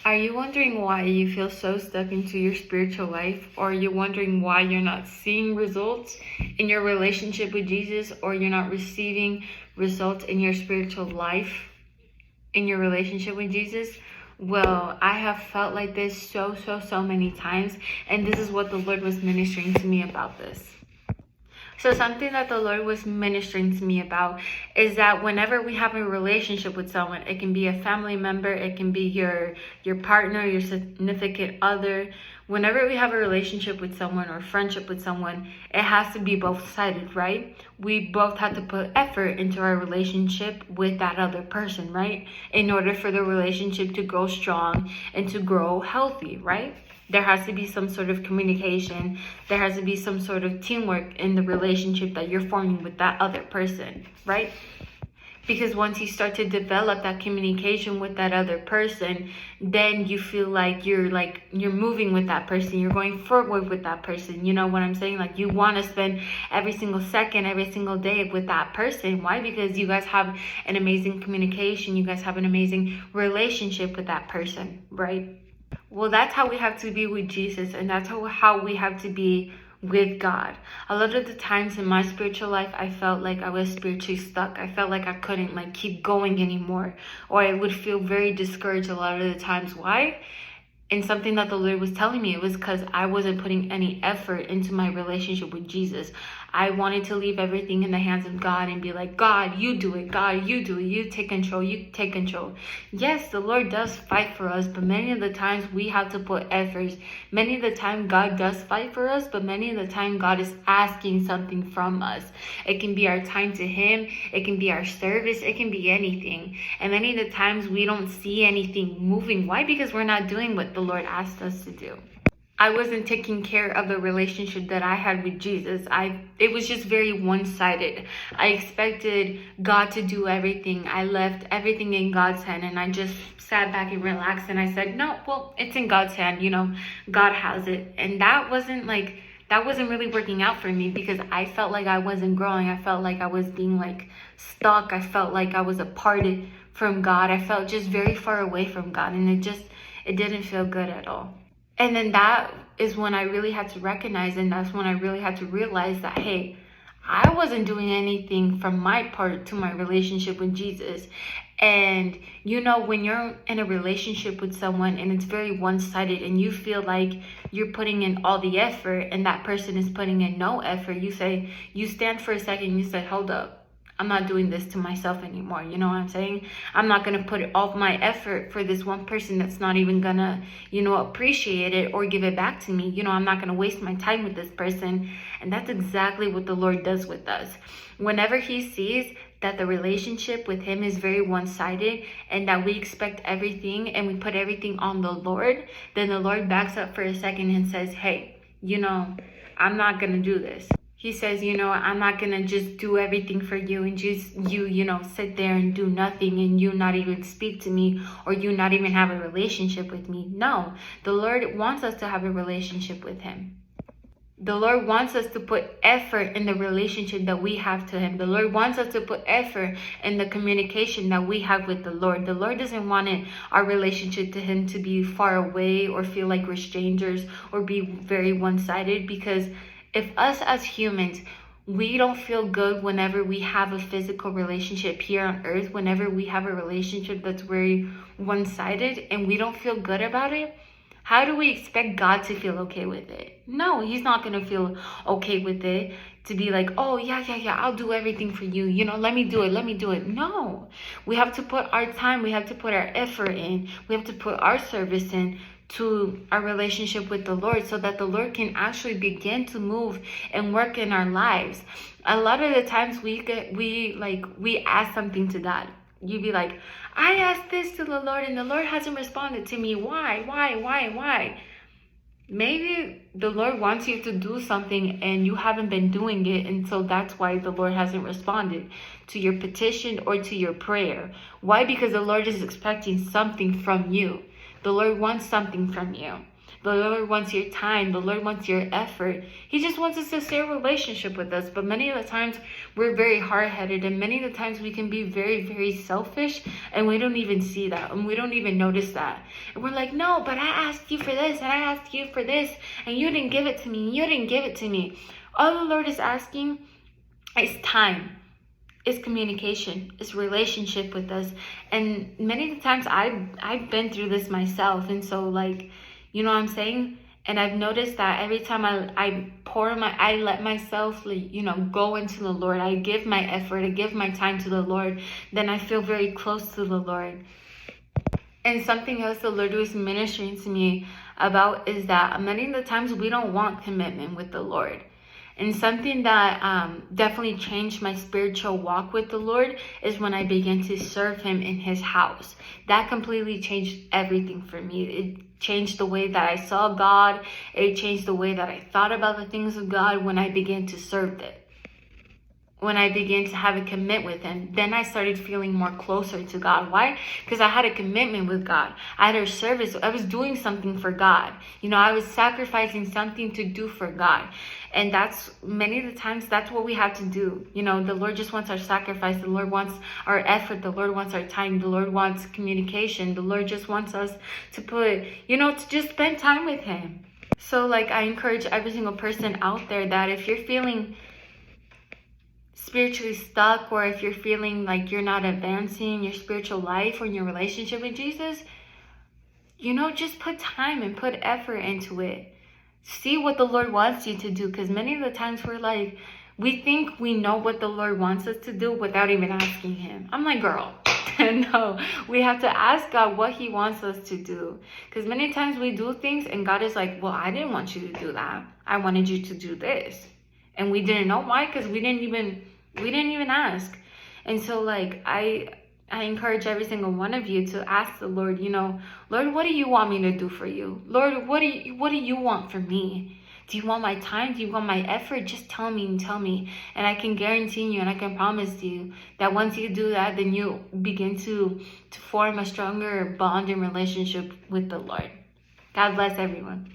Are you wondering why you feel so stuck into your spiritual life? Or are you wondering why you're not seeing results in your relationship with Jesus, or you're not receiving results in your spiritual life, in your relationship with Jesus? Well, I have felt like this so many times, and this is what the Lord was ministering to me about this. So something that the Lord was ministering to me about is that whenever we have a relationship with someone, it can be a family member, it can be your partner, your significant other. Whenever we have a relationship with someone or friendship with someone, it has to be both-sided, right? We both have to put effort into our relationship with that other person, right? In order for the relationship to grow strong and to grow healthy, right? There has to be some sort of communication. There has to be some sort of teamwork in the relationship that you're forming with that other person, right? Because once you start to develop that communication with that other person, then you feel like you're moving with that person. You're going forward with that person. You know what I'm saying? Like, you want to spend every single second, every single day with that person. Why? Because you guys have an amazing communication. You guys have an amazing relationship with that person, right? Well, that's how we have to be with Jesus, and that's how we have to be with God. A lot of the times in my spiritual life, I felt like I was spiritually stuck. I felt like I couldn't keep going anymore, or I would feel very discouraged a lot of the times. Why? And something that the Lord was telling me, it was because I wasn't putting any effort into my relationship with Jesus. I wanted to leave everything in the hands of God and be like, God, you do it. God, you do it. You take control. You take control. Yes, the Lord does fight for us, but many of the times we have to put efforts. Many of the time God does fight for us, but many of the time God is asking something from us. It can be our time to Him. It can be our service. It can be anything. And many of the times we don't see anything moving. Why? Because we're not doing what the Lord asked us to do. I wasn't taking care of the relationship that I had with Jesus. It was just very one-sided. I expected God to do everything. I left everything in God's hand, and I just sat back and relaxed, and I said, no, well, it's in God's hand, God has it. And that wasn't really working out for me, because I felt like I wasn't growing. I felt like I was being stuck. I felt like I was aparted from God. I felt just very far away from God, and it didn't feel good at all. And then that is when I really had to recognize, and that's when I really had to realize that, hey, I wasn't doing anything from my part to my relationship with Jesus. And when you're in a relationship with someone and it's very one-sided, and you feel like you're putting in all the effort and that person is putting in no effort, you stand for a second and you say, hold up. I'm not doing this to myself anymore. You know what I'm saying? I'm not going to put all my effort for this one person that's not even going to, appreciate it or give it back to me. I'm not going to waste my time with this person. And that's exactly what the Lord does with us. Whenever He sees that the relationship with Him is very one-sided, and that we expect everything and we put everything on the Lord, then the Lord backs up for a second and says, hey, I'm not going to do this. He says, I'm not going to just do everything for you and just you sit there and do nothing, and you not even speak to me, or you not even have a relationship with me. No, the Lord wants us to have a relationship with Him. The Lord wants us to put effort in the relationship that we have to Him. The Lord wants us to put effort in the communication that we have with the Lord. The Lord doesn't want our relationship to Him to be far away, or feel like we're strangers, or be very one-sided, because if us as humans, we don't feel good whenever we have a physical relationship here on earth, whenever we have a relationship that's very one-sided and we don't feel good about it, how do we expect God to feel okay with it? No, He's not going to feel okay with it, to be like, oh, yeah, I'll do everything for you. Let me do it. No, we have to put our time, we have to put our effort in, we have to put our service in to our relationship with the Lord, so that the Lord can actually begin to move and work in our lives. A lot of the times we ask something to God. You'd be like, I asked this to the Lord and the Lord hasn't responded to me. Why? Maybe the Lord wants you to do something and you haven't been doing it, and so that's why the Lord hasn't responded to your petition or to your prayer. Why? Because the Lord is expecting something from you. The Lord wants something from you. The Lord wants your time. The Lord wants your effort. He just wants us to stay in a relationship with us. But many of the times we're very hard-headed, and many of the times we can be very, very selfish, and we don't even see that, and we don't even notice that. And we're like, no, but I asked you for this, and I asked you for this, and you didn't give it to me, and you didn't give it to me. All the Lord is asking is time. Is communication, is relationship with us. And many of the times I've been through this myself, and so, like, you know what I'm saying? And I've noticed that every time I let myself, like, you know, go into the Lord, I give my effort, I give my time to the Lord, then I feel very close to the Lord. And something else the Lord was ministering to me about is that many of the times we don't want commitment with the Lord. And something that definitely changed my spiritual walk with the Lord is when I began to serve him in his house. That completely changed everything for me. It changed the way that I saw God. It changed the way that I thought about the things of God when I began to serve it. When I began to have a commitment with him, then I started feeling more closer to God. Why? Because I had a commitment with God. I had a service. I was doing something for God. You know, I was sacrificing something to do for God. And that's many of the times that's what we have to do. You know, the Lord just wants our sacrifice. The Lord wants our effort. The Lord wants our time. The Lord wants communication. The Lord just wants us to put, you know, to just spend time with him. So, like, I encourage every single person out there that if you're feeling spiritually stuck, or if you're feeling like you're not advancing in your spiritual life or in your relationship with Jesus, you know, just put time and put effort into it. See what the Lord wants you to do, because many of the times we think we know what the Lord wants us to do without even asking him. I'm like, girl, no, we have to ask God what he wants us to do, because many times we do things and God is like, well, I didn't want you to do that. I wanted you to do this. And we didn't know why, because we didn't even ask. And so, like, I encourage every single one of you to ask the Lord, you know, Lord, what do you want me to do for you? Lord, what do you want from me? Do you want my time? Do you want my effort? Just tell me. And I can guarantee you and I can promise you that once you do that, then you begin to form a stronger bond and relationship with the Lord. God bless everyone.